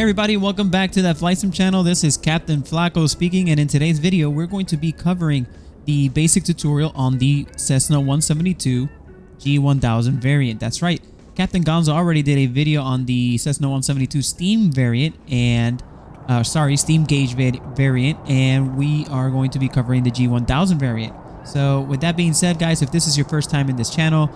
Everybody, welcome back to that Flight Sim channel. This is Captain Flako speaking, and in today's video we're going to be covering the basic tutorial on the Cessna 172 G1000 variant. That's right, Captain Gonzo already did a video on the Cessna 172 Steam variant and Steam gauge variant, and we are going to be covering the G1000 variant. So with that being said, guys, if this is your first time in this channel,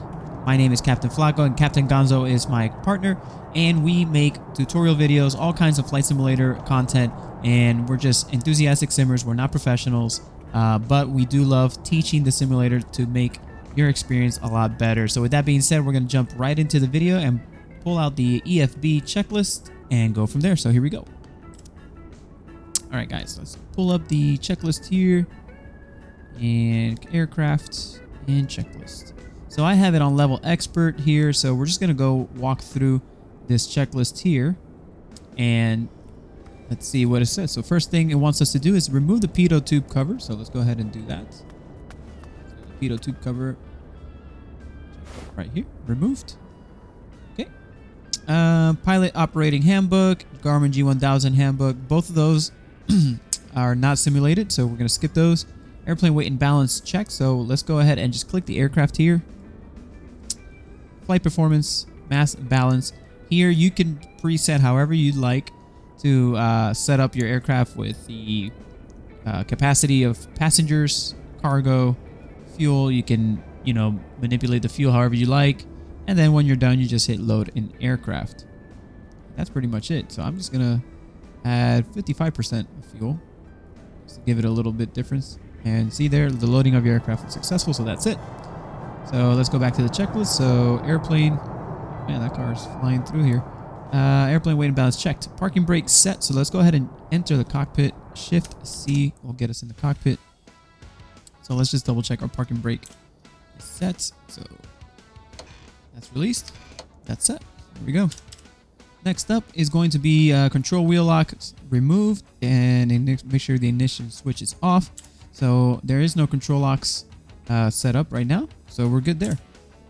my name is Captain Flako and Captain Gonzo is my partner, and we make tutorial videos, all kinds of flight simulator content, and we're just enthusiastic simmers. We're not professionals, but we do love teaching the simulator to make your experience a lot better. So with that being said, we're going to jump right into the video and pull out the EFB checklist and go from there. So here we go. All right, guys, let's pull up the checklist here and aircraft and checklist. So I have it on level expert here, so we're just going to go walk through this checklist here and let's see what it says. So first thing it wants us to do is remove the pitot tube cover. So let's go ahead and do that. So the pitot tube cover right here, removed. Okay. Pilot operating handbook, Garmin G1000 handbook. Both of those are not simulated, so we're going to skip those. Airplane weight and balance check. So let's go ahead and just click the aircraft here. Flight performance, mass balance. Here you can preset however you'd like to set up your aircraft with the capacity of passengers, cargo, fuel. You can, manipulate the fuel however you like. And then when you're done, you just hit load in aircraft. That's pretty much it. So I'm just going to add 55% of fuel just to give it a little bit difference. And see there, the loading of your aircraft was successful. So that's it. So let's go back to the checklist. So airplane, man, that car is flying through here. Airplane weight and balance checked. Parking brake set. So let's go ahead and enter the cockpit. Shift C will get us in the cockpit. So let's just double check our parking brake is set. So that's released. That's set. There we go. Next up is going to be control wheel lock removed, and make sure the ignition switch is off. So there is no control locks set up right now, so we're good there.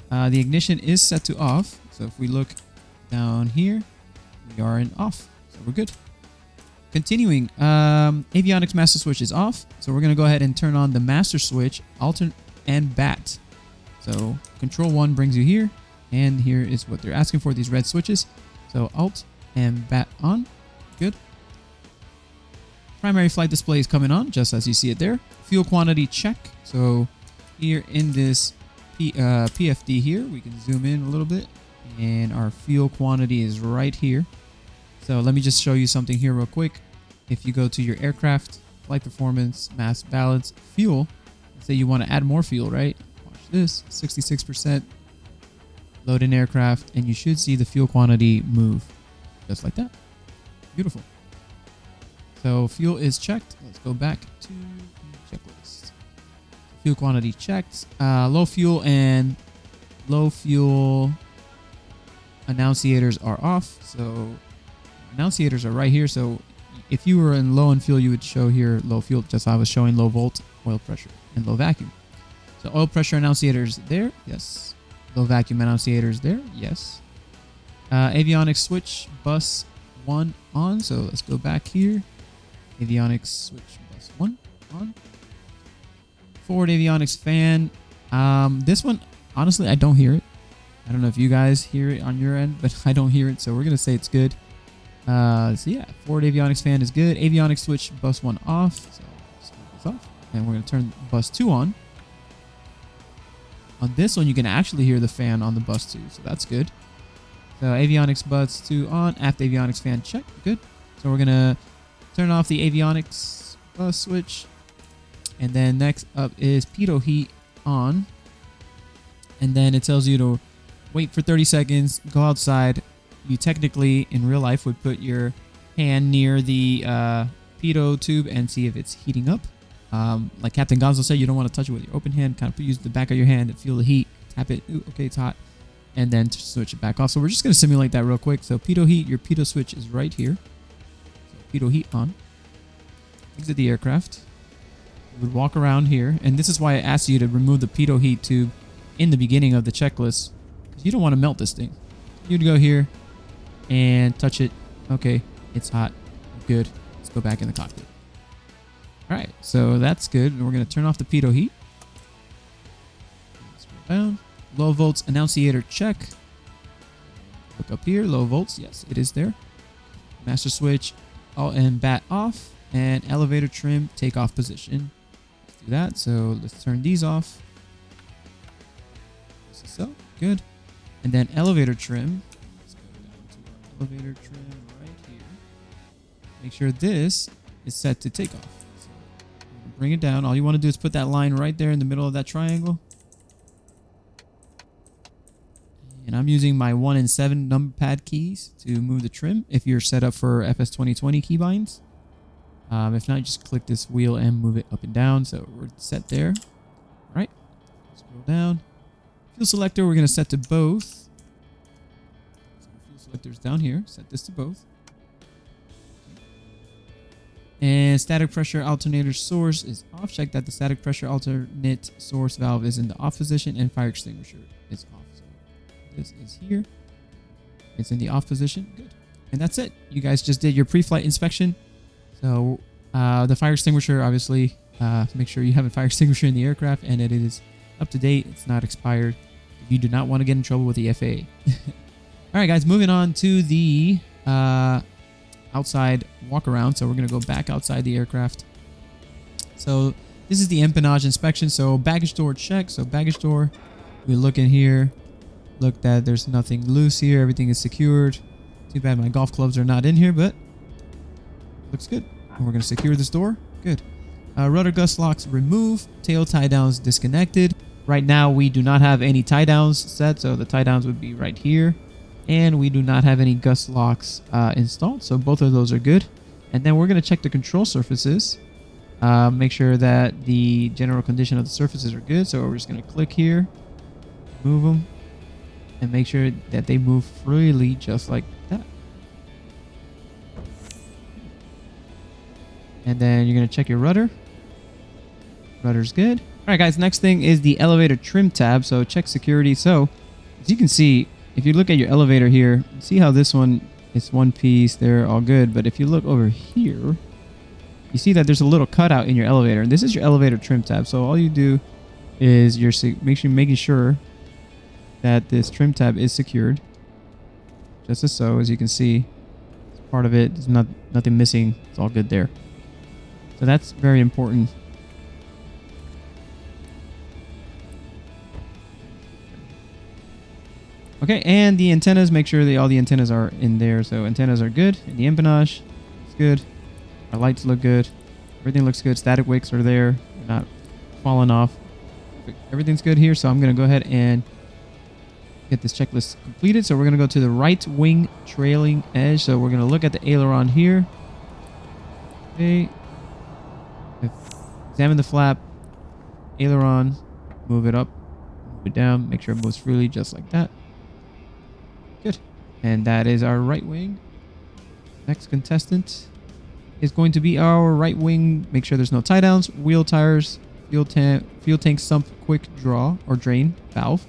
The ignition is set to off, so if we look down here, we are in off, so we're good. Continuing, avionics master switch is off, so we're going to go ahead and turn on the master switch, alt and bat. So control 1 brings you here, and here is what they're asking for, these red switches. So alt and bat on, good. Primary flight display is coming on, just as you see it there. Fuel quantity check. So here in this PFD here, we can zoom in a little bit, and our fuel quantity is right here. So let me just show you something here real quick. If you go to your aircraft, flight performance, mass balance, fuel, let's say you want to add more fuel, right? Watch this, 66%. Load in aircraft, and you should see the fuel quantity move just like that. Beautiful. So fuel is checked. Let's go back to the checklist. Fuel quantity checked. Low fuel and low fuel annunciators are off. So annunciators are right here. So if you were in low in fuel, you would show here low fuel, just as I was showing low volt, oil pressure, and low vacuum. So oil pressure annunciators there. Yes. Low vacuum annunciators there. Yes. Avionics switch bus 1 on. So let's go back here. Avionics switch bus 1 on. Forward avionics fan. This one, honestly, I don't hear it. I don't know if you guys hear it on your end, but I don't hear it. So we're going to say it's good. So yeah, forward avionics fan is good. Avionics switch bus 1 off. So let's turn this off. And we're going to turn bus 2 on. On this one, you can actually hear the fan on the bus 2. So that's good. So avionics bus 2 on. Aft avionics fan check. Good. So we're going to turn off the avionics bus switch. And then next up is pitot heat on. And then it tells you to wait for 30 seconds, go outside. You technically, in real life, would put your hand near the pitot tube and see if it's heating up. Like Captain Gonzo said, you don't want to touch it with your open hand. Kind of use the back of your hand and feel the heat. Tap it. Ooh, okay, it's hot. And then switch it back off. So we're just going to simulate that real quick. So pitot heat, your pitot switch is right here. So pitot heat on. Exit the aircraft. You would walk around here. And this is why I asked you to remove the pitot heat tube in the beginning of the checklist, because you don't want to melt this thing. You'd go here and touch it. Okay. It's hot. Good. Let's go back in the cockpit. All right, so that's good. And we're going to turn off the pitot heat. Scroll down. Low volts annunciator check. Look up here. Low volts. Yes, it is there. Master switch all and bat off. And elevator trim takeoff position. Let's do that. So let's turn these off. So good. And then elevator trim. Let's go down to our elevator trim right here. Make sure this is set to takeoff. So bring it down. All you want to do is put that line right there in the middle of that triangle. And I'm using my 1 and 7 number pad keys to move the trim if you're set up for FS2020 keybinds. If not, just click this wheel and move it up and down. So we're set there. All right. Scroll down. Fuel selector, we're going to set to both. So fuel selector's down here. Set this to both. And static pressure alternator source is off. Check that the static pressure alternate source valve is in the off position and fire extinguisher is off. So this is here. It's in the off position. Good. And that's it. You guys just did your pre-flight inspection. So the fire extinguisher, obviously, make sure you have a fire extinguisher in the aircraft and it is up to date. It's not expired. You do not want to get in trouble with the FAA. All right, guys, moving on to the outside walk around. So we're going to go back outside the aircraft. So this is the empennage inspection. So baggage door check. So baggage door, we look in here. Look that there's nothing loose here. Everything is secured. Too bad my golf clubs are not in here, but looks good. And we're going to secure this door. Good. Rudder gust locks remove. Tail tie downs disconnected. Right now, we do not have any tie downs set. So the tie downs would be right here. And we do not have any gust locks installed. So both of those are good. And then we're going to check the control surfaces. Make sure that the general condition of the surfaces are good. So we're just going to click here. Move them. And make sure that they move freely just like that. And then you're going to check your rudder. Rudder's good. All right, guys. Next thing is the elevator trim tab. So check security. So as you can see, if you look at your elevator here, see how this one is one piece. They're all good. But if you look over here, you see that there's a little cutout in your elevator. And this is your elevator trim tab. So all you do is you're making sure that this trim tab is secured. Just as so, as you can see, part of it is nothing missing. It's all good there. So that's very important. Okay, and the antennas, make sure that all the antennas are in there. So antennas are good. And the empennage is good. Our lights look good. Everything looks good. Static wicks are there. They're not falling off. Everything's good here. So I'm going to go ahead and get this checklist completed. So we're going to go to the right wing trailing edge. So we're going to look at the aileron here. Okay. Examine the flap. Aileron. Move it up. Move it down. Make sure it moves freely just like that. Good. And that is our right wing. Next contestant is going to be our right wing. Make sure there's no tie downs. Wheel tires. Fuel tank sump quick draw or drain valve.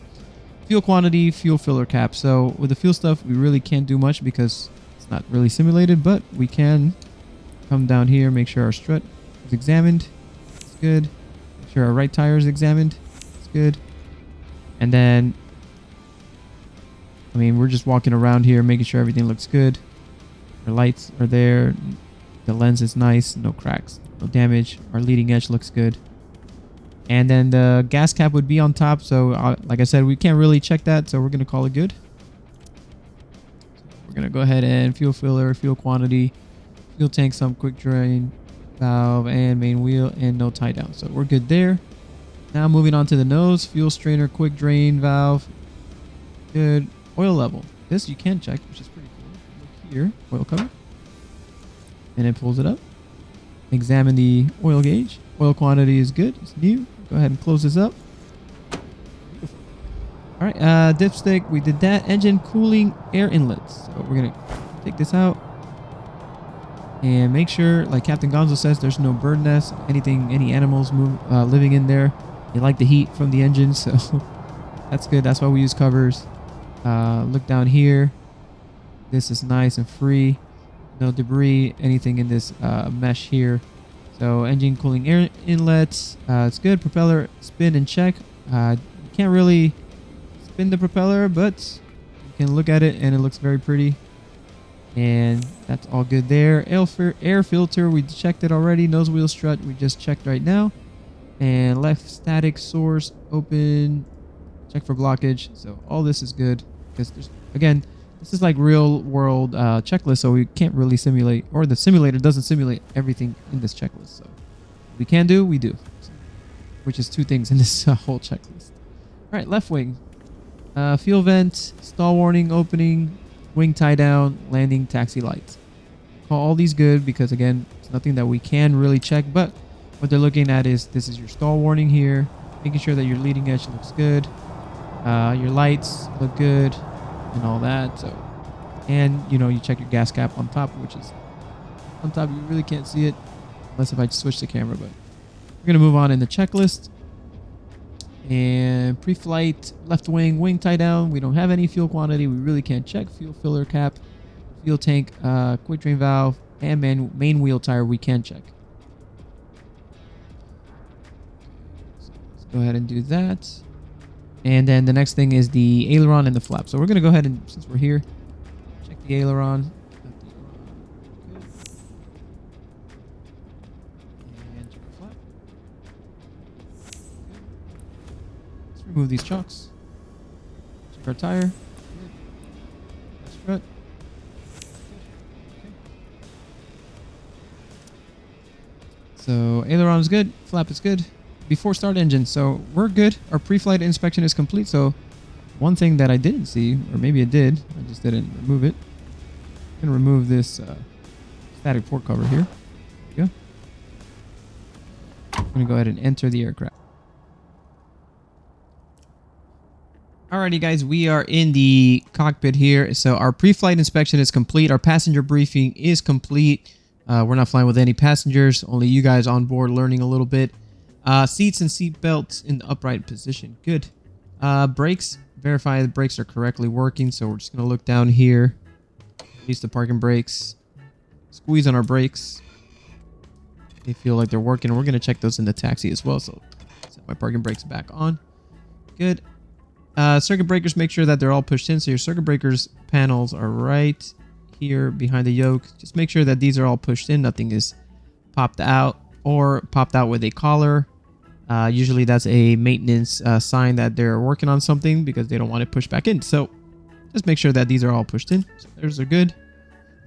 Fuel quantity, fuel filler cap. So with the fuel stuff, we really can't do much because it's not really simulated, but we can come down here, make sure our strut is examined. It's good. Make sure our right tire is examined. It's good. And then, I mean, we're just walking around here, making sure everything looks good. Our lights are there. The lens is nice. No cracks, no damage. Our leading edge looks good. And then the gas cap would be on top. So like I said, we can't really check that. So we're going to call it good. So we're going to go ahead and fuel filler, fuel quantity, fuel tank, some quick drain valve and main wheel and no tie down. So we're good there. Now moving on to the nose, fuel strainer, quick drain valve. Good. Oil level. This you can check, which is pretty cool. Look here, oil cover. And it pulls it up. Examine the oil gauge. Oil quantity is good. It's new. Go ahead and close this up. All right, dipstick, we did that. Engine cooling air inlets. So we're gonna take this out and make sure, like Captain Gonzo says, there's no bird nest, any animals living in there. They like the heat from the engine, so that's good. That's why we use covers. Look down here. This is nice and free. no debris, anything in this mesh here. So engine cooling air inlets, it's good. Propeller spin and check. You can't really spin the propeller, but you can look at it and it looks very pretty. And that's all good there. Air filter, we checked it already. Nose wheel strut, we just checked right now. And left static source open. Check for blockage. So all this is good because there's, again, this is like real world checklist, so we can't really simulate, or the simulator doesn't simulate everything in this checklist. So we can do, we do, which is 2 things in this whole checklist. All right, left wing, fuel vent, stall warning opening, wing tie down, landing, taxi lights. Call all these good because again, it's nothing that we can really check, but what they're looking at is this is your stall warning here, making sure that your leading edge looks good, your lights look good, and all that. So, and you know, you check your gas cap on top, which is on top. You really can't see it unless if I switch the camera, but we're gonna move on in the checklist. And pre-flight left wing, wing tie down, we don't have any fuel quantity, we really can't check. Fuel filler cap, fuel tank, quick drain valve, and main wheel tire we can check. So let's go ahead and do that. And then the next thing is the aileron and the flap. So we're going to go ahead and, since we're here, check the aileron. And check the flap. Let's remove these chocks. Check our tire. Strut. So aileron is good. Flap is good. Before start engine, so we're good. Our pre-flight inspection is complete. So one thing that I didn't see, or maybe it did, I just didn't remove it. I'm gonna remove this static port cover here. There we go. I'm gonna go ahead and enter the aircraft. Alrighty guys, we are in the cockpit here. So our pre-flight inspection is complete. Our passenger briefing is complete. We're not flying with any passengers, only you guys on board learning a little bit. Seats and seat belts in the upright position. Good. Brakes. Verify the brakes are correctly working. So we're just going to look down here. Release the parking brakes. Squeeze on our brakes. They feel like they're working. We're going to check those in the taxi as well. So set my parking brakes back on. Good. Circuit breakers, make sure that they're all pushed in. So your circuit breakers panels are right here behind the yoke. Just make sure that these are all pushed in. Nothing is popped out or popped out with a collar. Usually that's a maintenance sign that they're working on something because they don't want it pushed back in. So just make sure that these are all pushed in. So those are good.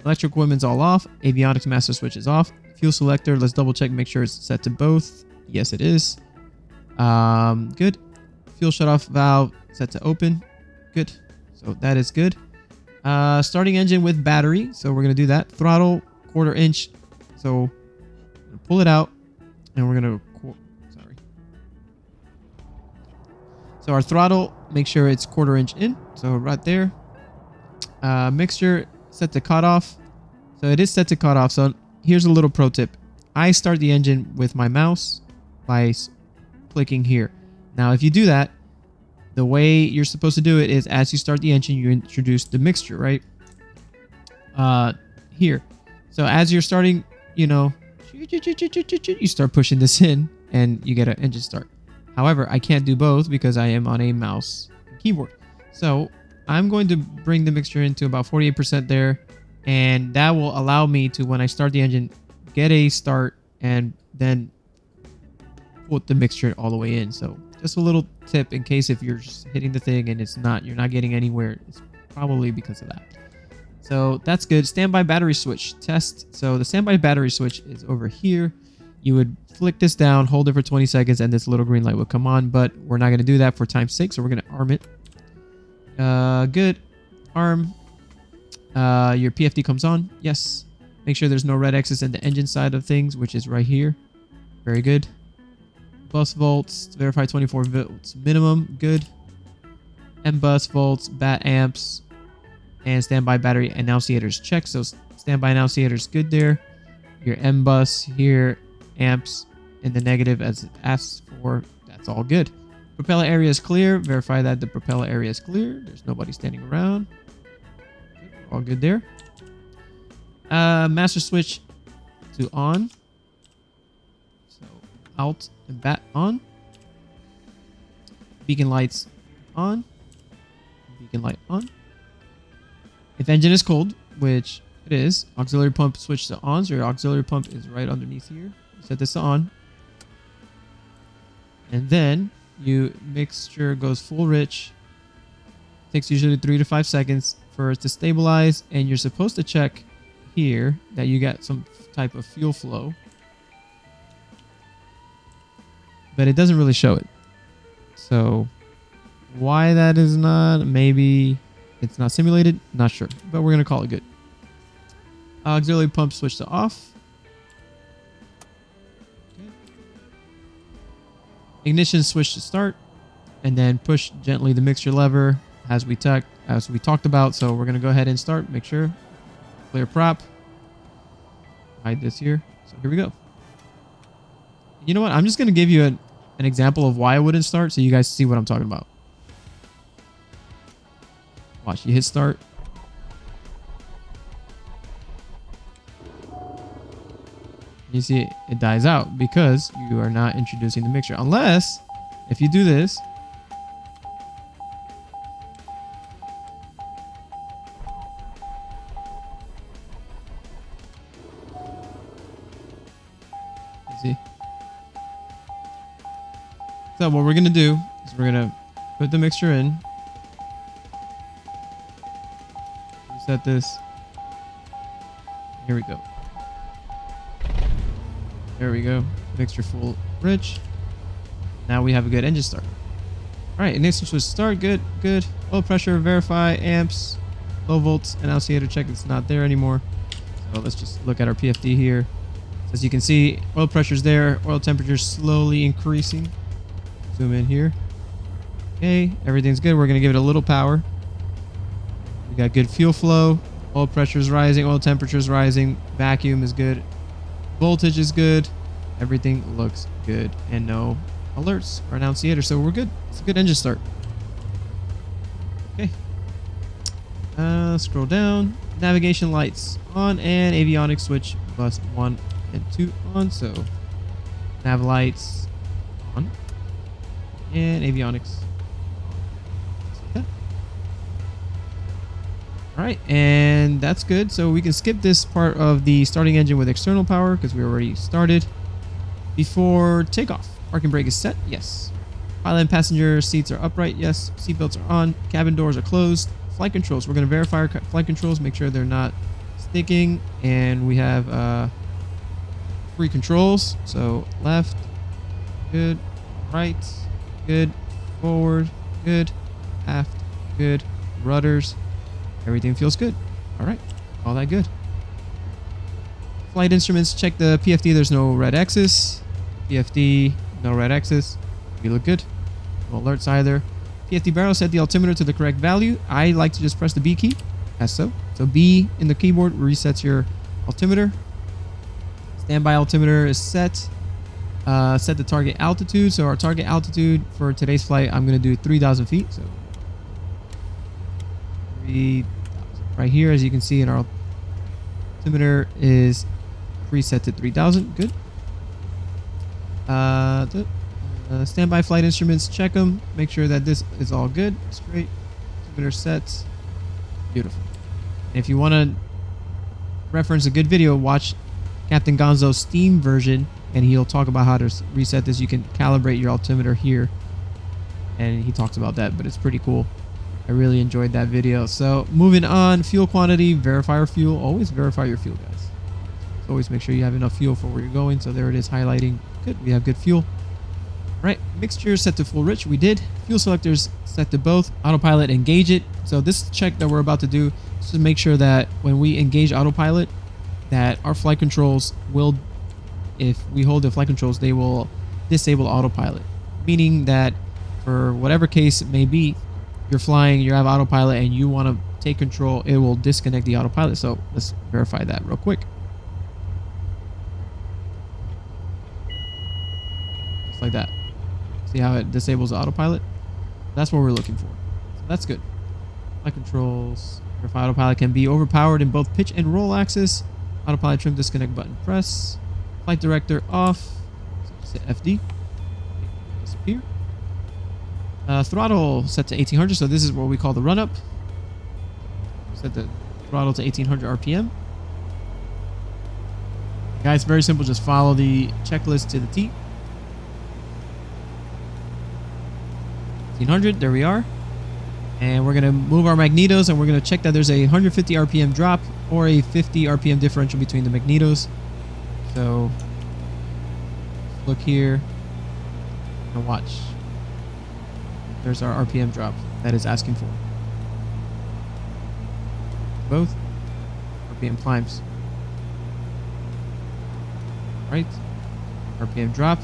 Electric equipment's all off. Avionics master switch is off. Fuel selector, let's double check, make sure it's set to both. Yes, it is. Good. Fuel shutoff valve set to open. Good. So that is good. Starting engine with battery. So we're going to do that. Throttle, 1/4 inch. So pull it out and we're going to, sorry. So our throttle, make sure it's 1/4 inch in. So right there. Mixture set to cutoff. So it is set to cutoff. So here's a little pro tip. I start the engine with my mouse by clicking here. Now, if you do that, the way you're supposed to do it is as you start the engine, you introduce the mixture, right? Here. So as you're starting, you know, you start pushing this in and you get an engine start. However, I can't do both because I am on a mouse and keyboard. So I'm going to bring the mixture into about 48% there. And that will allow me to, when I start the engine, get a start and then put the mixture all the way in. So just a little tip in case if you're just hitting the thing and you're not getting anywhere, it's probably because of that. So that's good. Standby battery switch test. So the standby battery switch is over here. You would flick this down, hold it for 20 seconds, and this little green light will come on, but we're not going to do that for time's sake, so we're going to arm it. Good. Arm. Your PFD comes on. Yes. Make sure there's no red X's in the engine side of things, which is right here. Very good. Bus volts, verify 24 volts minimum. Good. M bus volts, bat amps, and standby battery annunciators check. So standby annunciators good there. Your M bus here, amps in the negative as it asks for. That's all good. Propeller area is clear. Verify that the propeller area is clear. There's nobody standing around. Good. All good there. Master switch to on. So alt and bat on. Beacon lights on. Beacon light on. If engine is cold, which it is, auxiliary pump switch to on. So your auxiliary pump is right underneath here. Set this to on. And then you mixture goes full rich. Takes usually 3 to 5 seconds for it to stabilize. And you're supposed to check here that you got some type of fuel flow. But it doesn't really show it. So why that is not, maybe it's not simulated, not sure. But we're going to call it good. Auxiliary pump switch to off. Ignition switch to start, and then push gently the mixture lever as we talked about. So we're gonna go ahead and start. Make sure clear prop. Hide this here. So here we go. You know what? I'm just gonna give you an example of why it wouldn't start, so you guys see what I'm talking about. Watch. You hit start. You see it dies out because you are not introducing the mixture. Unless, if you do this, you see? So what we're going to do is we're going to put the mixture in. Reset this. Here we go. There we go. Mixture full rich. Now we have a good engine start. Alright, ignition switch start. Good, good. Oil pressure, verify, amps, low volts, annunciator check. It's not there anymore. So let's just look at our PFD here. As you can see, oil pressure's there. Oil temperature slowly increasing. Zoom in here. Okay, everything's good. We're going to give it a little power. We got good fuel flow. Oil pressure is rising. Oil temperature is rising. Vacuum is good. Voltage is good. Everything looks good. And no alerts or annunciator. So we're good. It's a good engine start. Okay. Scroll down. Navigation lights on and avionics switch bus 1 and 2 on. So nav lights on and avionics. Okay. All right, and that's good. So we can skip this part of the starting engine with external power because we already started. Before takeoff, parking brake is set. Yes. Pilot and passenger seats are upright. Yes. Seatbelts are on. Cabin doors are closed. Flight controls. We're going to verify our flight controls, make sure they're not sticking. And we have free controls. So left, good. Right, good. Forward, good. Aft, good. Rudders. Everything feels good. All right. All that good. Flight instruments. Check the PFD. There's no red X's. PFD, no red X's. We look good. No alerts either. PFD barrel, set the altimeter to the correct value. I like to just press the B key, as so. So B in the keyboard resets your altimeter. Standby altimeter is set. Set the target altitude. So our target altitude for today's flight, I'm going to do 3,000 feet. So 3,000. Right here, as you can see in our altimeter is preset to 3,000. Good. Standby flight instruments, check them. Make sure that this is all good. Straight. Altimeter sets. Beautiful. And if you want to reference a good video, watch Captain Gonzo's Steam version, and he'll talk about how to reset this. You can calibrate your altimeter here, and he talks about that, but it's pretty cool. I really enjoyed that video. So moving on, fuel quantity, verify your fuel. Always verify your fuel, guys. So always make sure you have enough fuel for where you're going. So there it is, highlighting. Good, we have good fuel. Right, mixture set to full rich. We did. Fuel selectors set to both. Autopilot, engage it. So this check that we're about to do is to make sure that when we engage autopilot, that our flight controls will, if we hold the flight controls, they will disable autopilot. Meaning that for whatever case it may be, you're flying, you have autopilot, and you want to take control, it will disconnect the autopilot. So let's verify that real quick. Just like that. See how it disables the autopilot? That's what we're looking for. So that's good. Flight controls. Verify autopilot can be overpowered in both pitch and roll axis. Autopilot trim disconnect button press. Flight director off. So just hit FD. Disappear. Throttle set to 1800. So this is what we call the run up. Set the throttle to 1800 RPM. Guys, very simple. Just follow the checklist to the T. 1800. There we are. And we're going to move our magnetos, and we're going to check that there's a 150 RPM drop or a 50 RPM differential between the magnetos. So look here and watch. There's our RPM drop that is asking for. Both RPM climbs. Right. RPM drop.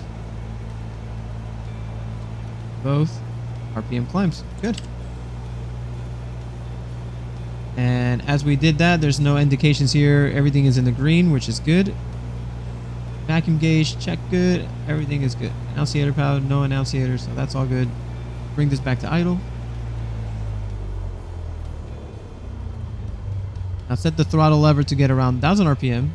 Both RPM climbs. Good. And as we did that, there's no indications here. Everything is in the green, which is good. Vacuum gauge, check good. Everything is good. Annunciator power, no annunciator, so that's all good. Bring this back to idle. Now set the throttle lever to get around 1000 RPM.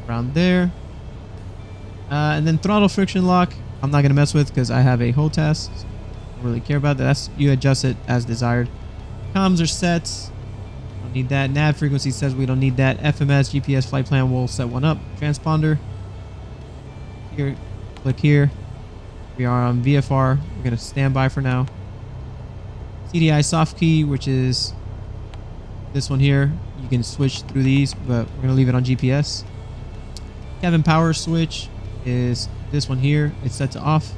Around there. And then throttle friction lock. I'm not going to mess with because I have a whole test. So I don't really care about that. That's, you adjust it as desired. Comms are set. Don't need that. Nav frequency says we don't need that. FMS, GPS flight plan, we'll set one up. Transponder. Here, click here. We are on VFR. We're going to stand by for now. CDI soft key, which is this one here. You can switch through these, but we're going to leave it on GPS. Cabin power switch is this one here. It's set to off.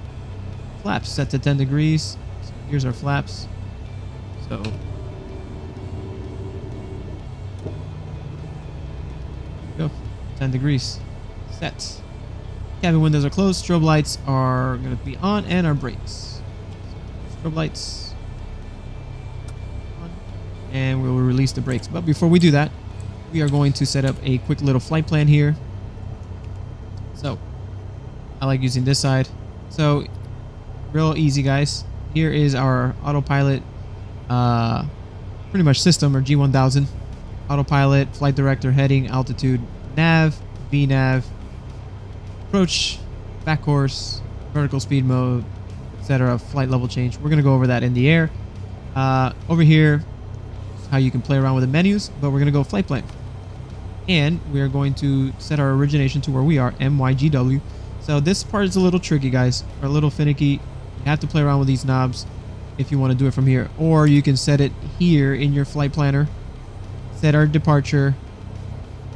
Flaps set to 10 degrees. So here's our flaps. So go 10 degrees. Set. Cabin windows are closed. Strobe lights are going to be on, and our brakes. So strobe lights on, and we will release the brakes. But before we do that, we are going to set up a quick little flight plan here. So I like using this side. So real easy, guys. Here is our autopilot pretty much system, or G1000. Autopilot, flight director, heading, altitude, nav, VNav, approach, back course, vertical speed mode, etc. Flight level change. We're going to go over that in the air. Over here is how you can play around with the menus, but we're going to go flight plan. And we are going to set our origination to where we are, MYGW. So this part is a little tricky, guys, or a little finicky. You have to play around with these knobs if you want to do it from here. Or you can set it here in your flight planner. Set our departure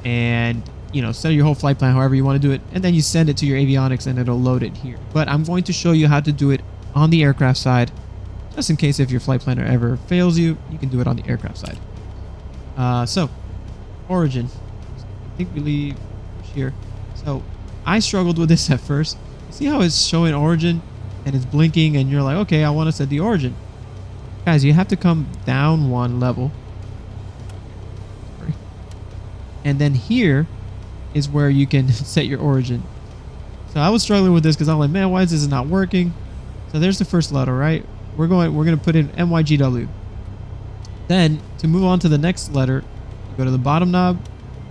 and, you know, set your whole flight plan however you want to do it. And then you send it to your avionics and it'll load it here. But I'm going to show you how to do it on the aircraft side. Just in case if your flight planner ever fails you, you can do it on the aircraft side. So, origin. I think we leave here. So I struggled with this at first. See how it's showing origin and it's blinking and you're like, okay, I want to set the origin. Guys, you have to come down one level. Sorry. And then here is where you can set your origin. So I was struggling with this because I'm like, man, why is this not working? So there's the first letter, right? We're going to put in MYGW. Then to move on to the next letter, you go to the bottom knob,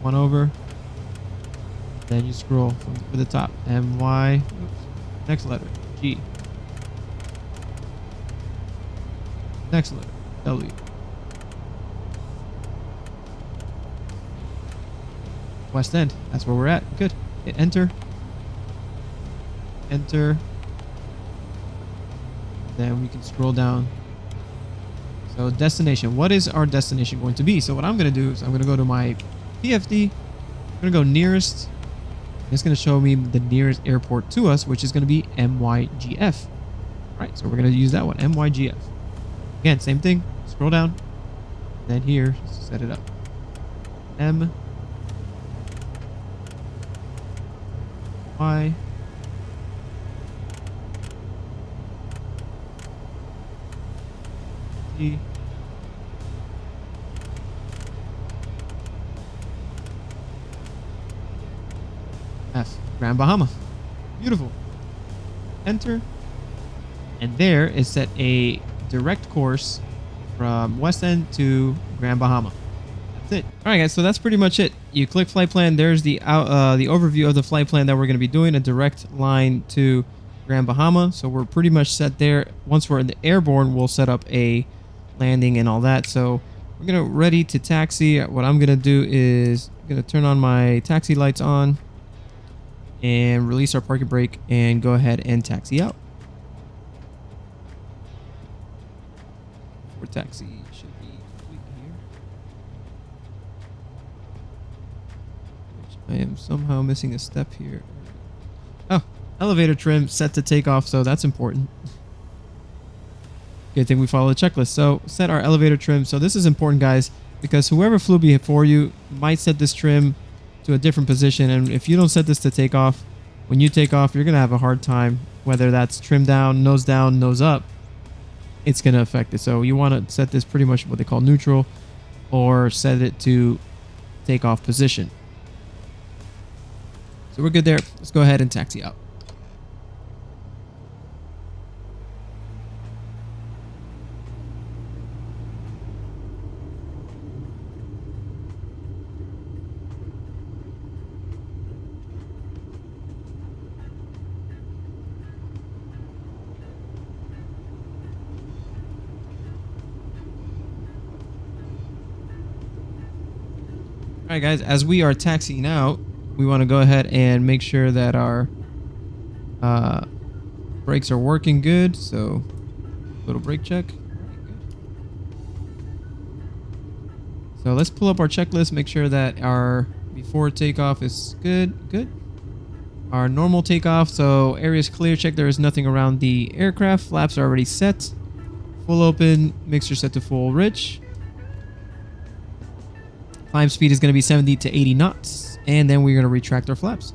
one over, then you scroll from the top. MY, oops, next letter, G. Next letter, W. West End, that's where we're at. Good. Hit enter. Enter. Then we can scroll down. So destination, what is our destination going to be? So what I'm going to do is I'm going to go to my PFD. I'm going to go nearest. It's going to show me the nearest airport to us, which is going to be MYGF. All right, so we're going to use that one, MYGF. Again, same thing. Scroll down. Then here, just set it up. M. Y. G. F. Grand Bahama. Beautiful. Enter. And there is set a direct course from West End to Grand Bahama. That's it. All right, guys. So that's pretty much it. You click flight plan. There's the overview of the flight plan that we're going to be doing. A direct line to Grand Bahama. So we're pretty much set there. Once we're in the airborne, we'll set up a landing and all that. So we're gonna ready to taxi. What I'm gonna do is I'm gonna turn on my taxi lights on and release our parking brake and go ahead and taxi out. For taxi should be complete here. Which I am somehow missing a step here. Oh, elevator trim set to take off, so that's important. Good thing we follow the checklist. So set our elevator trim. So this is important, guys, because whoever flew before you might set this trim to a different position. And if you don't set this to take off, when you take off, you're going to have a hard time, whether that's trim down, nose up, it's going to affect it. So you want to set this pretty much what they call neutral, or set it to take off position. So we're good there. Let's go ahead and taxi out. All right, guys, as we are taxiing out, we want to go ahead and make sure that our brakes are working good. So, little brake check. All right, good. So let's pull up our checklist, make sure that our before takeoff is good. Good. Our normal takeoff, so area is clear. Check there is nothing around the aircraft. Flaps are already set. Full open, mixture set to full rich. Climb speed is going to be 70 to 80 knots. And then we're going to retract our flaps.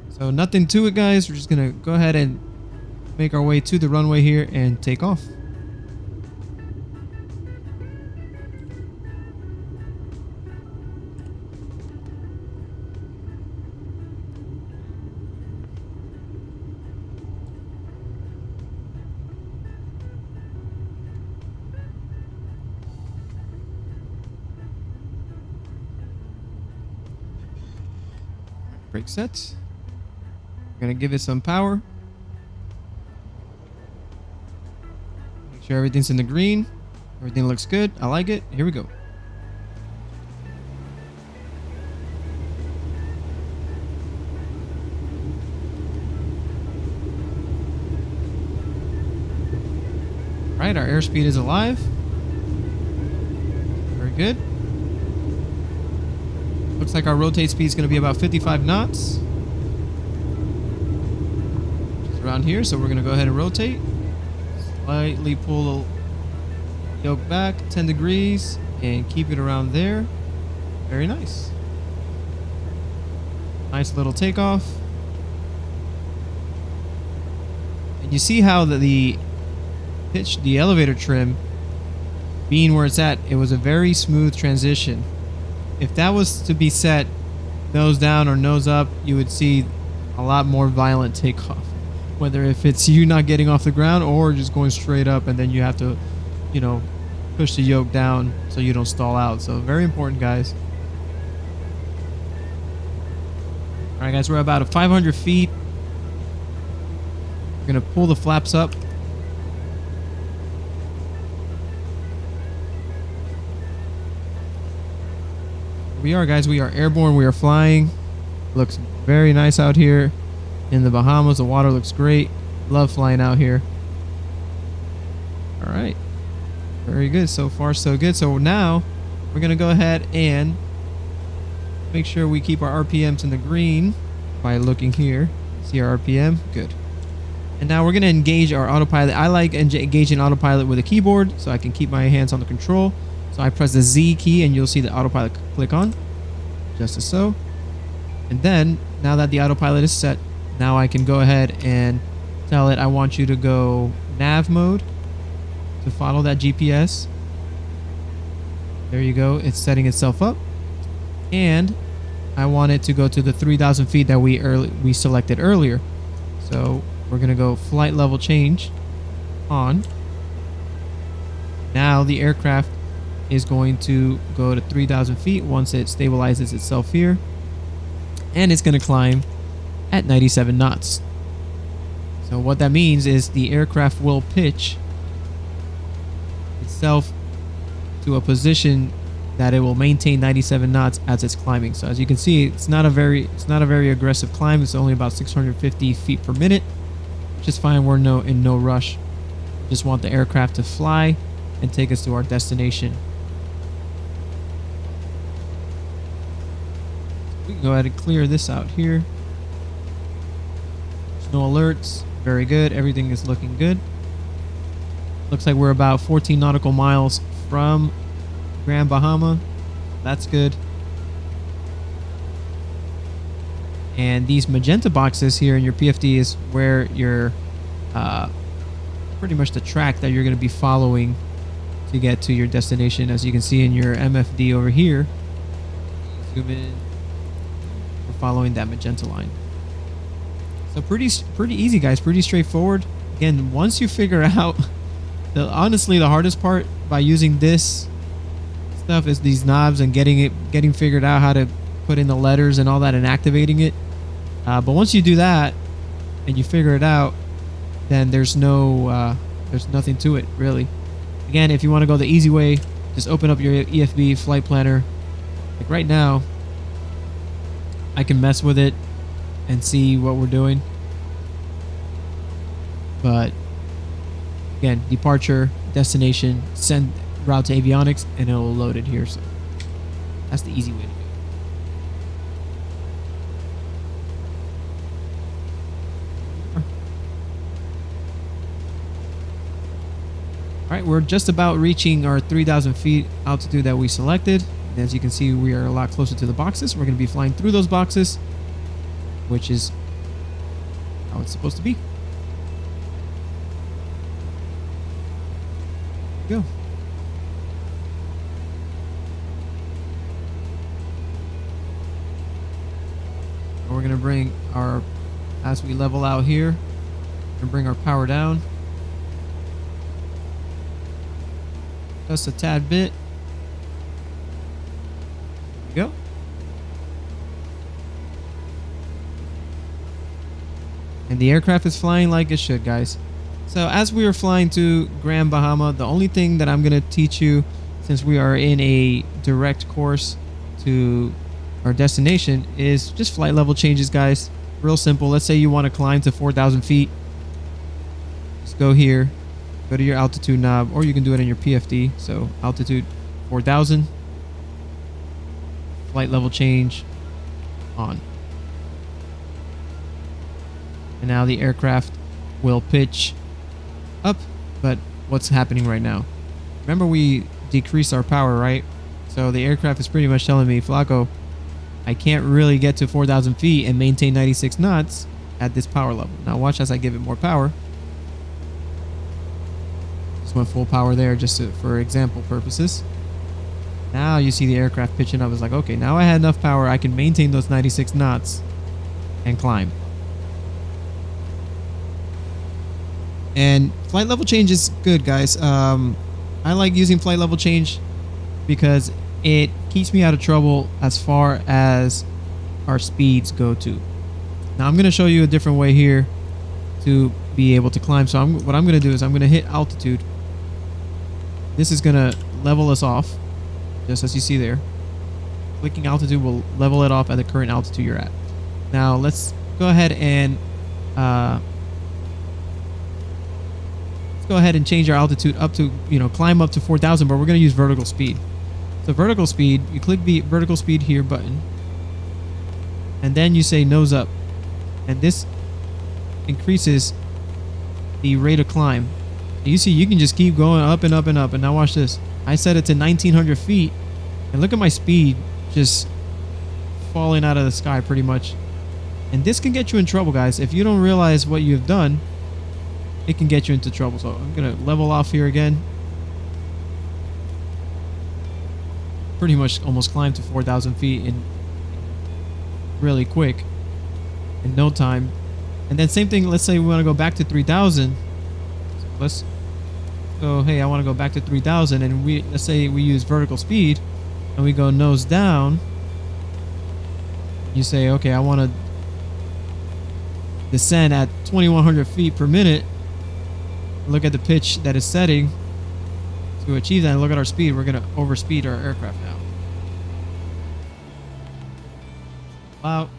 So nothing to it, guys. We're just going to go ahead and make our way to the runway here and take off. Brake set. We're going to give it some power. Make sure everything's in the green. Everything looks good. I like it. Here we go. All right, our airspeed is alive. Very good. Looks like our rotate speed is going to be about 55 knots. It's around here, so we're going to go ahead and rotate. Slightly pull the yoke back 10 degrees and keep it around there. Very nice. Nice little takeoff. And you see how the pitch, the elevator trim, being where it's at, it was a very smooth transition. If that was to be set nose down or nose up, you would see a lot more violent takeoff. Whether if it's you not getting off the ground or just going straight up and then you have to, you know, push the yoke down so you don't stall out. So very important, guys. All right, guys, we're about 500 feet. We're going to pull the flaps up. We are, guys. We are airborne. We are flying. Looks very nice out here in the Bahamas. The water looks great. Love flying out here. All right. Very good. So far, so good. So now we're going to go ahead and make sure we keep our RPMs in the green by looking here. See our RPM? Good. And now we're going to engage our autopilot. I like engaging autopilot with a keyboard so I can keep my hands on the control. So I press the Z key and you'll see the autopilot click on, just as so. And then, now that the autopilot is set, now I can go ahead and tell it I want you to go nav mode to follow that GPS. There you go. It's setting itself up. And I want it to go to the 3,000 feet that we selected earlier. So we're going to go flight level change on. Now the aircraft is going to go to 3,000 feet once it stabilizes itself here. And it's going to climb at 97 knots. So what that means is the aircraft will pitch itself to a position that it will maintain 97 knots as it's climbing. So as you can see, it's not a very aggressive climb. It's only about 650 feet per minute, which is fine. We're in no rush. Just want the aircraft to fly and take us to our destination. We can go ahead and clear this out here. There's no alerts. Very good. Everything is looking good. Looks like we're about 14 nautical miles from Grand Bahama. That's good. And these magenta boxes here in your PFD is where your pretty much the track that you're going to be following to get to your destination. As you can see in your MFD over here, zoom in, we're following that magenta line. So pretty easy, guys. Pretty straightforward. Again, once you figure out honestly the hardest part by using this stuff is these knobs and getting figured out how to put in the letters and all that and activating it. But once you do that and you figure it out, then there's nothing to it really. Again, if you want to go the easy way, just open up your EFB flight planner. Like right now, I can mess with it and see what we're doing. But again, departure, destination, send route to avionics, and it'll load it here. So that's the easy way to do it. All right, we're just about reaching our 3,000 feet altitude that we selected. And as you can see, we are a lot closer to the boxes. We're going to be flying through those boxes, which is how it's supposed to be. Go. We're going to bring our, as we level out here, we're going to bring our power down just a tad bit. There we go. And the aircraft is flying like it should, guys. So as we are flying to Grand Bahama, the only thing that I'm going to teach you, since we are in a direct course to our destination, is just flight level changes, guys. Real simple. Let's say you want to climb to 4,000 feet. Just go here, go to your altitude knob, or you can do it in your PFD. So altitude 4,000, flight level change on. And now the aircraft will pitch up. But what's happening right now? Remember, we decreased our power, right? So the aircraft is pretty much telling me, Flako, I can't really get to 4,000 feet and maintain 96 knots at this power level. Now watch as I give it more power. Just went full power there just for example purposes. Now you see the aircraft pitching up. It's like, okay, now I had enough power. I can maintain those 96 knots and climb. And flight level change is good, guys. I like using flight level change because it keeps me out of trouble as far as our speeds go to. Now I'm going to show you a different way here to be able to climb. So what I'm going to do is I'm going to hit altitude. This is going to level us off, just as you see there. Clicking altitude will level it off at the current altitude you're at. Now let's go ahead and change our altitude up to, climb up to 4,000, but we're going to use vertical speed. So vertical speed, you click the vertical speed here button, and then you say nose up, and this increases the rate of climb. You see, you can just keep going up and up and up. And now watch this. I set it to 1,900 feet, and look at my speed just falling out of the sky pretty much. And this can get you in trouble, guys. If you don't realize what you've done, it can get you into trouble. So I'm gonna level off here again. Pretty much almost climbed to 4,000 feet in really quick, in no time. And then same thing, let's say we want to go back to 3,000. So let's go, hey, I want to go back to 3000, and let's say we use vertical speed and we go nose down. You say, okay, I want to descend at 2100 feet per minute. Look at the pitch that is setting to achieve that, and look at our speed. We're going to overspeed our aircraft now. Wow.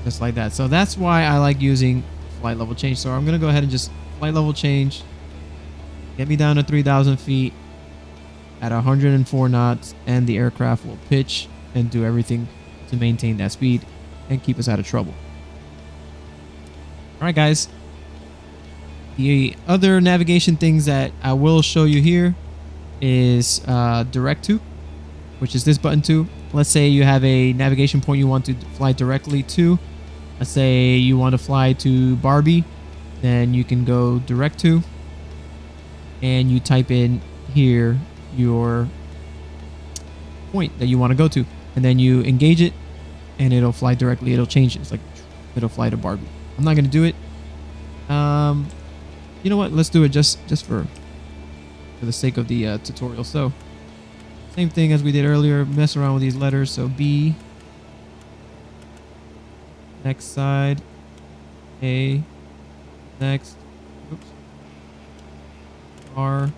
Just like that. So that's why I like using flight level change. So I'm going to go ahead and just flight level change. Get me down to 3,000 feet at 104 knots, and the aircraft will pitch and do everything to maintain that speed and keep us out of trouble. All right, guys. The other navigation things that I will show you here is direct to, which is this button to. Let's say you have a navigation point you want to fly directly to. Let's say you want to fly to Barbie, then you can go direct to, and you type in here your point that you want to go to, and then you engage it, and it'll fly directly. It'll change it. It's like it'll fly to Barbie. I'm not going to do it. You know what? Let's do it just for the sake of the tutorial. So same thing as we did earlier. Mess around with these letters. So B, next side, A, next, oops, R,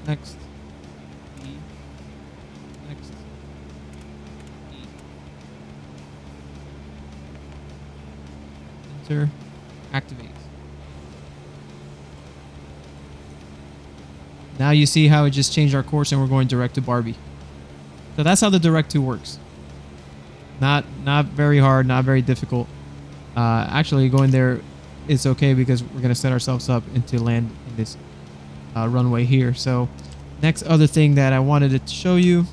next, E, next, E, enter, activate. Now you see how it just changed our course and we're going direct to Barbie. So that's how the direct to works. Not very hard, not very difficult. Actually, going there is okay because we're going to set ourselves up into land in this runway here. So next other thing that I wanted to show you,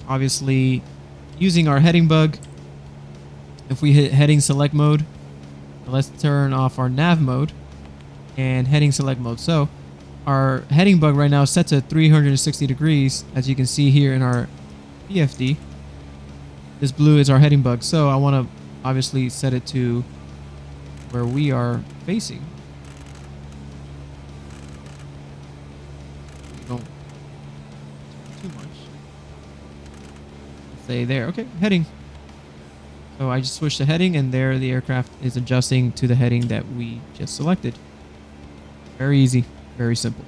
obviously using our heading bug. If we hit heading select mode, let's turn off our nav mode and heading select mode. So our heading bug right now is set to 360 degrees, as you can see here in our PFD. This blue is our heading bug, so I want to obviously set it to where we are facing. Don't too much. Say there. Okay, heading. So I just switched the heading, and there the aircraft is adjusting to the heading that we just selected. Very easy, very simple.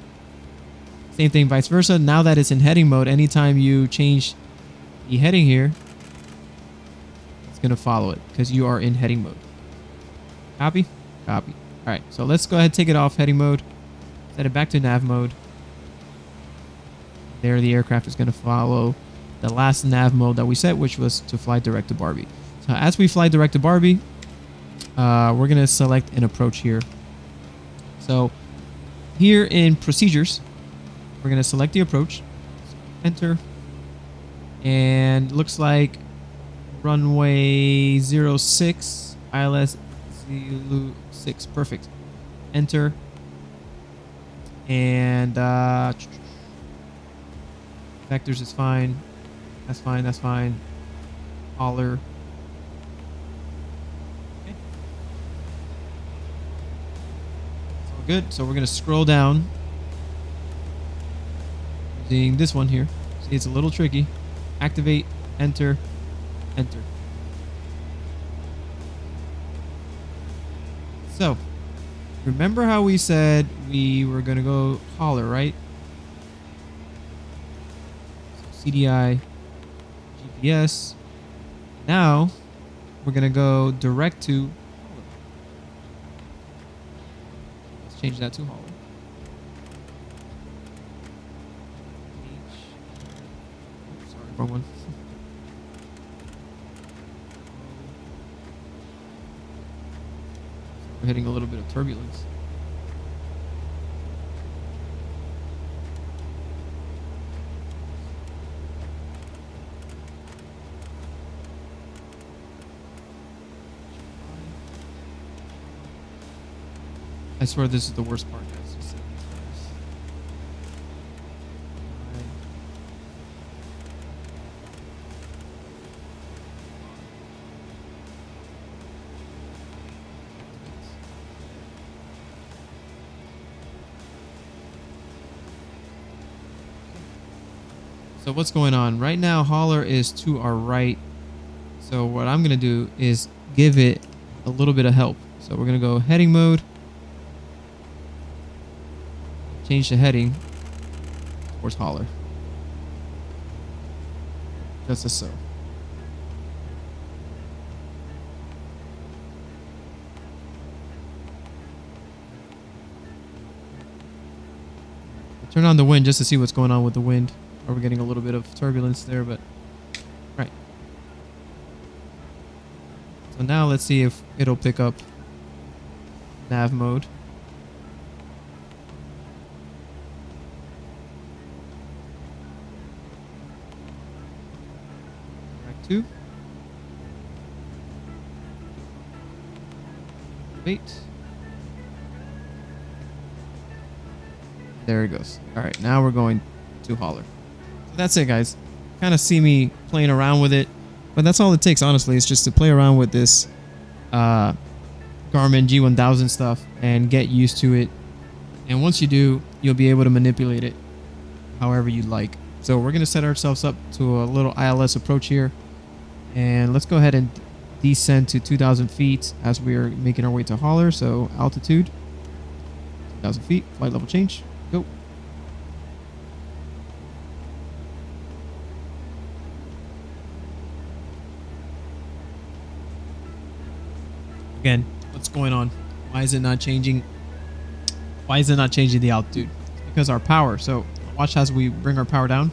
Same thing vice versa. Now that it's in heading mode, anytime you change the heading here, it's going to follow it because you are in heading mode. Copy? Copy. All right, so let's go ahead and take it off heading mode. Set it back to nav mode. There the aircraft is going to follow the last nav mode that we set, which was to fly direct to Barbie. So as we fly direct to Barbie, we're going to select an approach here. So here in procedures, we're going to select the approach. Enter. And looks like runway 06, ILS 06. Perfect. Enter. And vectors is fine. That's fine. That's fine. Holler. Okay. It's all good. So we're going to scroll down using this one here. See, it's a little tricky. Activate, enter, enter. So, remember how we said we were going to go holler, right? So CDI, GPS. Now, we're going to go direct to holler. Let's change that to holler. Wrong one. We're hitting a little bit of turbulence. I swear this is the worst part, guys. So what's going on? Right now, hauler is to our right. So what I'm going to do is give it a little bit of help. So we're going to go heading mode. Change the heading towards hauler. Just as so. Turn on the wind just to see what's going on with the wind. We're getting a little bit of turbulence there, but right. So now let's see if it'll pick up nav mode. Track 2. Wait. There it goes. All right, now we're going to hauler. So that's it, guys. Kind of see me playing around with it, but that's all it takes, honestly. It's just to play around with this Garmin G1000 stuff and get used to it. And once you do, you'll be able to manipulate it however you like. So we're going to set ourselves up to a little ILS approach here. And let's go ahead and descend to 2,000 feet as we are making our way to hauler. So altitude, 2,000 feet, flight level change. Go. Again, what's going on? Why is it not changing? Why is it not changing the altitude? It's because our power. So watch as we bring our power down.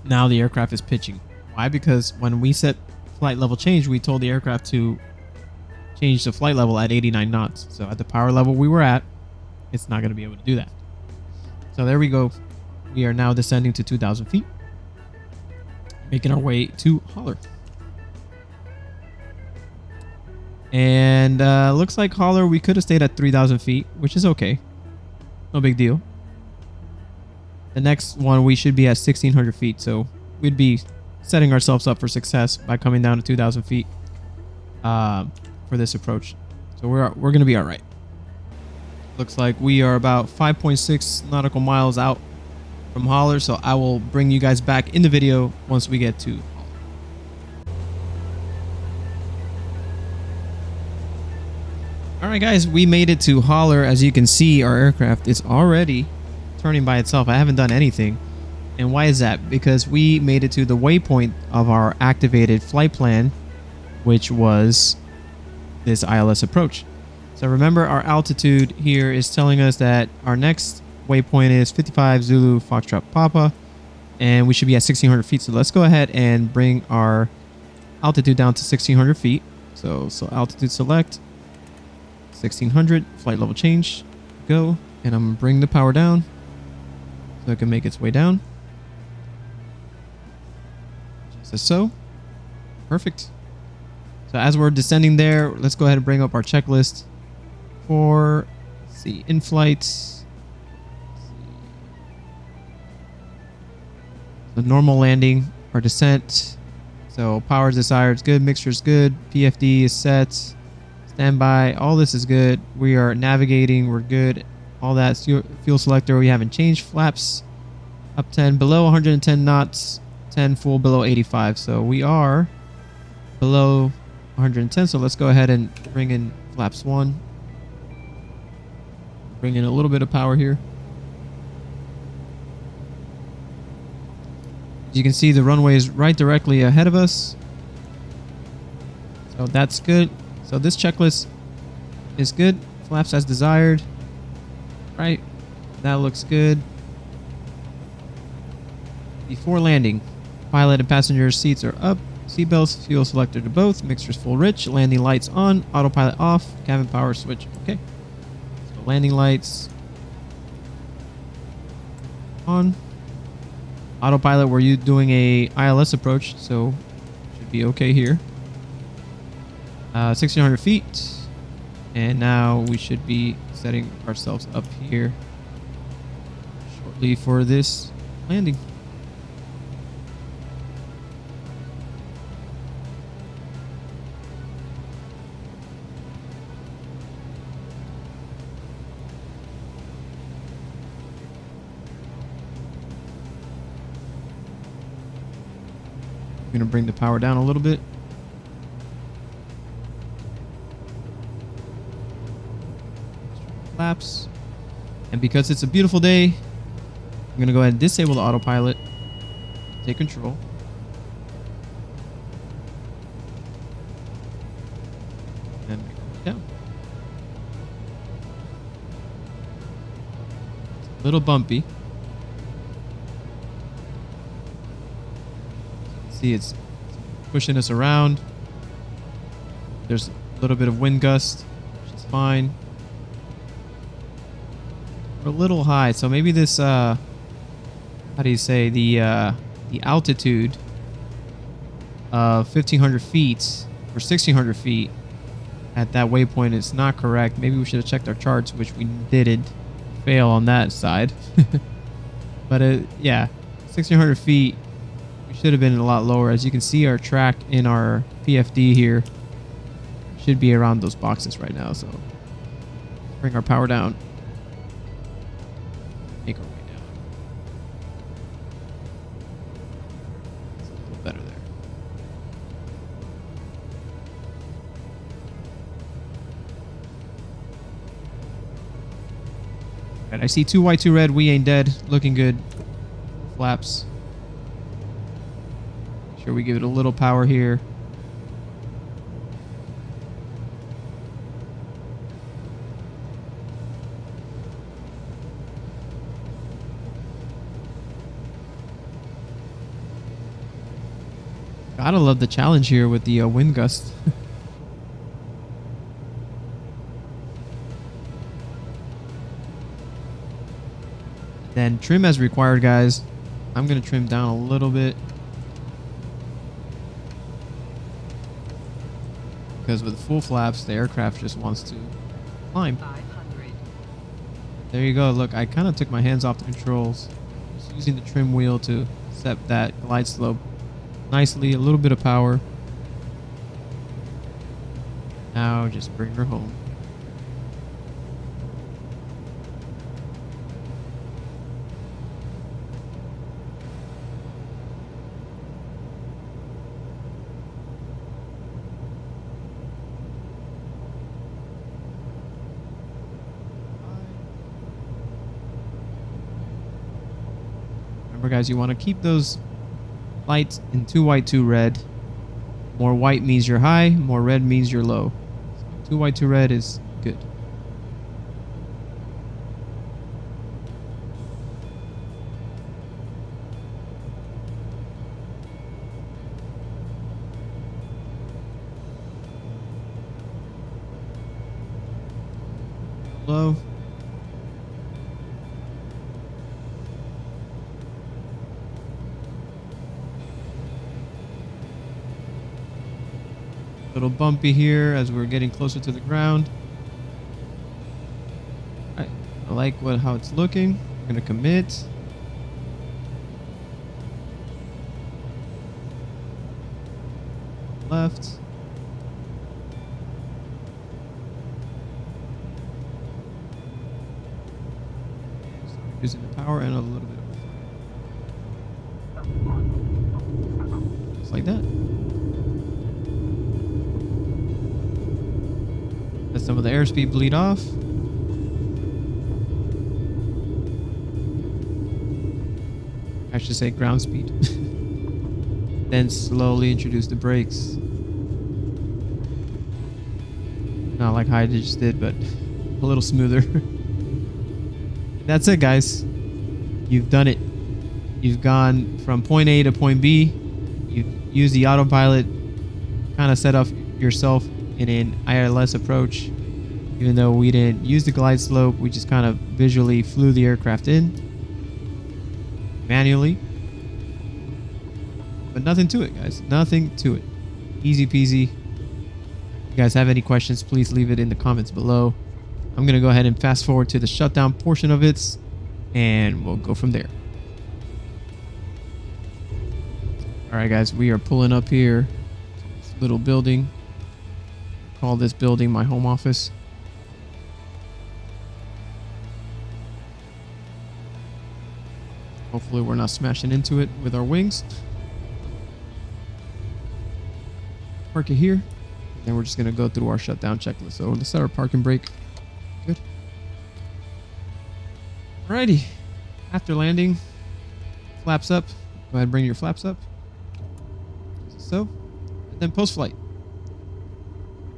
Now the aircraft is pitching. Why? Because when we set flight level change, we told the aircraft to change the flight level at 89 knots. So at the power level we were at, it's not going to be able to do that. So there we go. We are now descending to 2,000 feet, making our way to hauler. And looks like hauler, we could have stayed at 3,000 feet, which is okay. No big deal. The next one, we should be at 1,600 feet. So we'd be setting ourselves up for success by coming down to 2,000 feet. For this approach. So we're going to be all right. Looks like we are about 5.6 nautical miles out from hauler, so I will bring you guys back in the video once we get to hauler. All right, guys, we made it to hauler. As you can see, our aircraft is already turning by itself. I haven't done anything. And why is that? Because we made it to the waypoint of our activated flight plan, which was this ILS approach. So remember, our altitude here is telling us that our next waypoint is 55 Zulu Foxtrot Papa, and we should be at 1,600 feet. So let's go ahead and bring our altitude down to 1,600 feet. So altitude select 1,600, flight level change, go, and I'm gonna bring the power down so it can make its way down. Just as so. Perfect. So as we're descending there, let's go ahead and bring up our checklist for, let's see, in-flight. So normal landing, our descent. So power is desired, it's good, mixture is good, PFD is set, standby, all this is good. We are navigating, we're good. All that, fuel selector, we haven't changed. Flaps up 10, below 110 knots, 10 full, below 85. So we are below 110, so let's go ahead and bring in flaps 1. Bring in a little bit of power here. As you can see, the runway is right directly ahead of us. So that's good. So this checklist is good. Flaps as desired. Right. That looks good. Before landing, pilot and passenger seats are up. Seatbelts, fuel selector to both, mixtures full rich, landing lights on, autopilot off, cabin power switch. Okay. So landing lights on. Autopilot, we're doing a ILS approach, so should be okay here. 1,600 feet. And now we should be setting ourselves up here shortly for this landing. going to bring the power down a little bit. Flaps. And because it's a beautiful day, I'm going to go ahead and disable the autopilot. Take control. And make it down. It's a little bumpy. See, it's pushing us around. There's a little bit of wind gust, which is fine. We're a little high, so maybe this how do you say, the altitude of 1,500 feet or 1,600 feet at that waypoint is not correct. Maybe we should have checked our charts, which we didn't. Fail on that side. But yeah, 1,600 feet. We should have been a lot lower. As you can see, our track in our PFD here should be around those boxes right now. So bring our power down. Make our way down. It's a little better there. Alright, I see 2 white, 2 red. We ain't dead. Looking good. Flaps. Make sure we give it a little power here. Gotta love the challenge here with the wind gust. Then trim as required, guys. I'm gonna trim down a little bit because with full flaps, the aircraft just wants to climb. 500. There you go. Look, I kind of took my hands off the controls. Just using the trim wheel to set that glide slope nicely. A little bit of power. Now just bring her home. Remember, guys, you want to keep those lights in 2 white, 2 red. More white means you're high, more red means you're low. So 2 white, 2 red is good. Low. Little bumpy here as we're getting closer to the ground. Alright, I like how it's looking. I'm gonna commit. Left. Using the power and a little bit of just like that. Let some of the airspeed bleed off. I should say ground speed. Then slowly introduce the brakes. Not like how I just did, but a little smoother. That's it, guys. You've done it. You've gone from point A to point B. You've used the autopilot, kind of set up yourself in an ILS approach. Even though we didn't use the glide slope, we just kind of visually flew the aircraft in manually. But nothing to it, guys. Nothing to it. Easy peasy. If you guys have any questions, please leave it in the comments below. I'm going to go ahead and fast forward to the shutdown portion of it, and we'll go from there. Alright, guys, we are pulling up here to this little building. Call this building my home office. Hopefully we're not smashing into it with our wings. park it here. And then we're just going to go through our shutdown checklist. So let's set our parking brake. Good. Alrighty. After landing, flaps up. Go ahead and bring your flaps up. So. And then post-flight.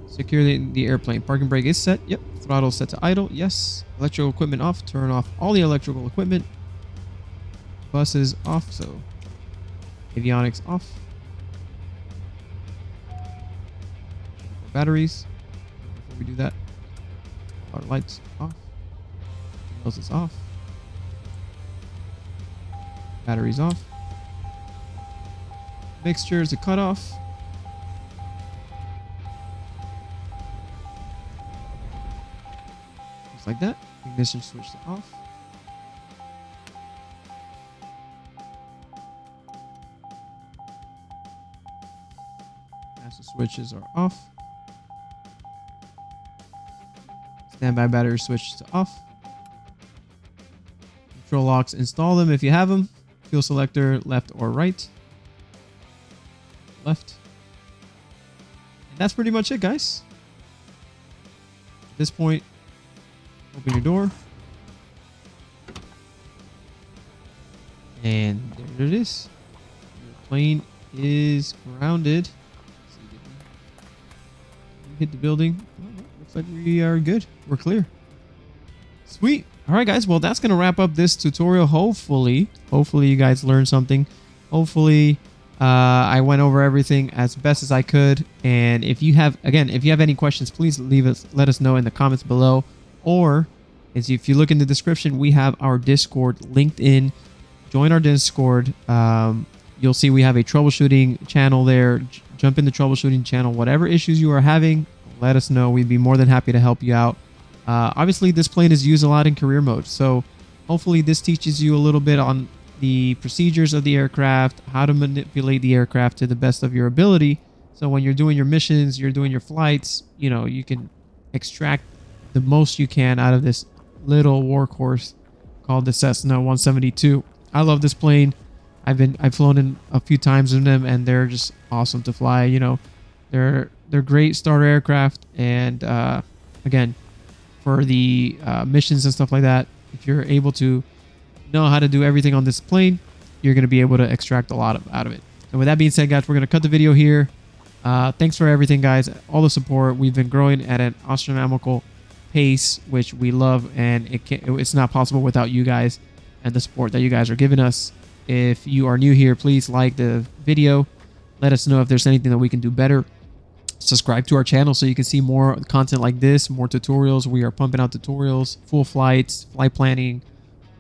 Secure the airplane. Parking brake is set. Yep. Throttle set to idle. Yes. Electrical equipment off. Turn off all the electrical equipment. Buses off. So avionics off. Batteries. Before we do that, our lights off. Everything else is off. Batteries off. Mixture is a cutoff. Just like that. Ignition switch to off. Master switches are off. Standby battery switch to off. Control locks, install them if you have them. Fuel selector, left or right. Left. And that's pretty much it, guys. At this point, open your door. And there it is. Your plane is grounded. Hit the building. Looks like we are good. We're clear. Sweet. All right, guys. Well, that's going to wrap up this tutorial. Hopefully you guys learned something. Hopefully, I went over everything as best as I could. And if you have any questions, please let us know in the comments below. Or if you look in the description, we have our Discord linked in. Join our Discord. You'll see we have a troubleshooting channel there. Jump in the troubleshooting channel. Whatever issues you are having, let us know. We'd be more than happy to help you out. Obviously, this plane is used a lot in career mode. So hopefully this teaches you a little bit on the procedures of the aircraft, how to manipulate the aircraft to the best of your ability. So when you're doing your missions, you're doing your flights, you can extract the most you can out of this little workhorse called the Cessna 172. I love this plane. I've flown in a few times in them, and they're just awesome to fly. They're great starter aircraft, and again, for the missions and stuff like that, if you're able to know how to do everything on this plane, you're going to be able to extract a lot out of it. And with that being said, guys, we're going to cut the video here. Thanks for everything, guys. All the support. We've been growing at an astronomical pace, which we love, and it's not possible without you guys and the support that you guys are giving us. If you are new here, please like the video. Let us know if there's anything that we can do better. Subscribe to our channel so you can see more content like this, more tutorials. We are pumping out tutorials, full flights, flight planning,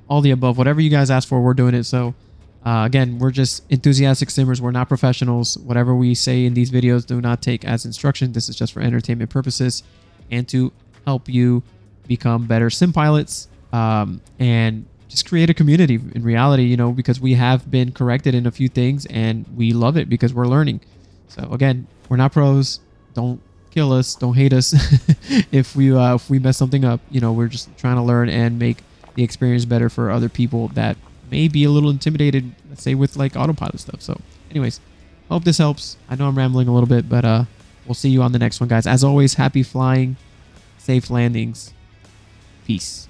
all the above. Whatever you guys ask for, we're doing it. So again, we're just enthusiastic simmers. We're not professionals. Whatever we say in these videos, do not take as instruction. This is just for entertainment purposes and to help you become better sim pilots, and just create a community in reality, because we have been corrected in a few things and we love it because we're learning. So again, we're not pros. Don't kill us. Don't hate us if we mess something up. We're just trying to learn and make the experience better for other people that may be a little intimidated, let's say, with like autopilot stuff. So anyways, hope this helps. I know I'm rambling a little bit, but we'll see you on the next one, guys. As always, happy flying, safe landings. Peace.